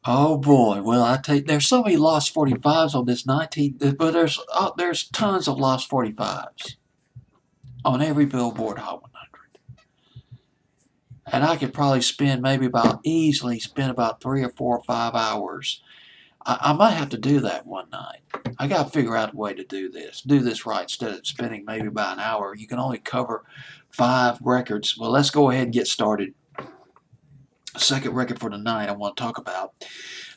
Oh boy, well there's so many lost 45s on this 19, but there's tons of lost 45s on every Billboard Hot 100, and I could probably spend maybe about easily spend about 3 or 4 or 5 hours. I might have to do that one night. I got to figure out a way to do this right instead of spending maybe about an hour. You can only cover 5 records. Well, let's go ahead and get started. Second record for tonight I want to talk about.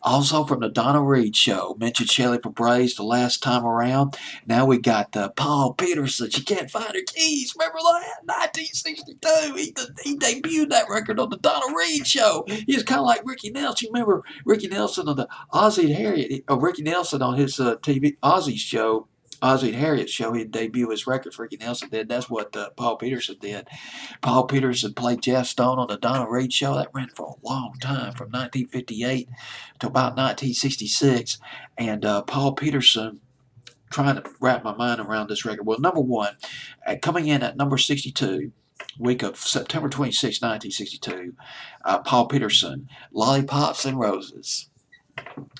Also from the Donna Reed Show. Mentioned Shelley Fabares the last time around. Now we got Paul Peterson. She can't find her keys. Remember that? 1962. He debuted that record on the Donna Reed Show. He was kind of like Ricky Nelson. You remember Ricky Nelson on the Ozzy and Harriet? Ricky Nelson on his TV Ozzy show. Ozzy and Harriet show, he'd debut his records. Ricky Nelson did. That's what Paul Peterson did. Paul Peterson played Jeff Stone on the Donna Reed Show. That ran for a long time, from 1958 to about 1966. And Paul Peterson, trying to wrap my mind around this record. Well, number one, coming in at number 62, week of September 26, 1962, Paul Peterson, Lollipops and Roses.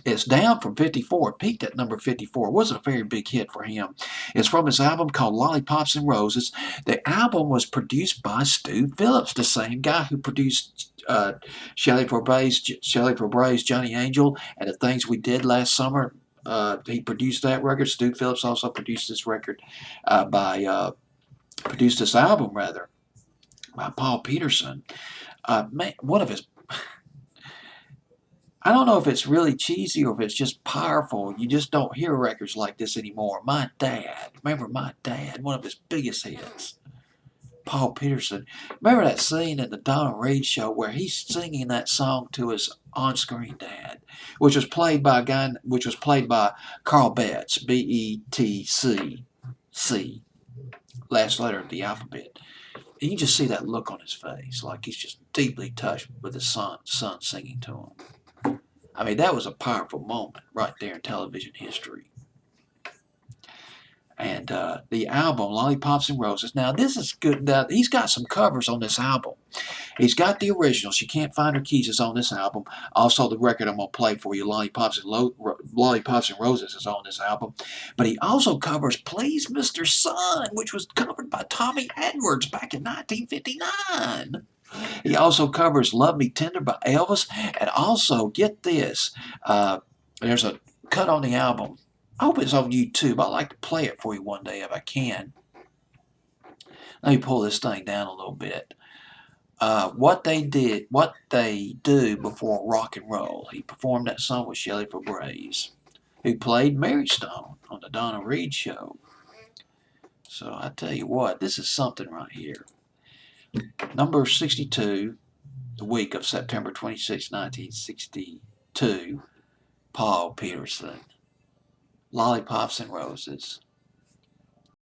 It's down from 54. It peaked at number 54. It wasn't a very big hit for him. It's from his album called Lollipops and Roses. The album was produced by Stu Phillips, the same guy who produced Shelley Fabares, Johnny Angel, and the Things We Did Last Summer. He produced that record. Stu Phillips also produced this record produced this album rather by Paul Peterson. One of his, I don't know if it's really cheesy or if it's just powerful. You just don't hear records like this anymore. My Dad, remember My Dad, one of his biggest hits. Paul Peterson. Remember that scene in the Donna Reed Show where he's singing that song to his on-screen dad, which was played by Carl Betts, Betc, last letter of the alphabet. And you just see that look on his face, like he's just deeply touched with his son singing to him. I mean, that was a powerful moment right there in television history. And the album, Lollipops and Roses. Now, this is good. Now, he's got some covers on this album. He's got the original. She Can't Find Her Keys is on this album. Also, the record I'm going to play for you, Lollipops and Roses, is on this album. But he also covers Please Mr. Sun, which was covered by Tommy Edwards back in 1959. He also covers Love Me Tender by Elvis. And also, get this, there's a cut on the album. I hope it's on YouTube. I'd like to play it for you one day if I can. Let me pull this thing down a little bit. What they do before rock and roll. He performed that song with Shelley Fabares, who played Mary Stone on the Donna Reed Show. So I tell you what, this is something right here. Number 62, the week of September 26, 1962, Paul Peterson, Lollipops and Roses.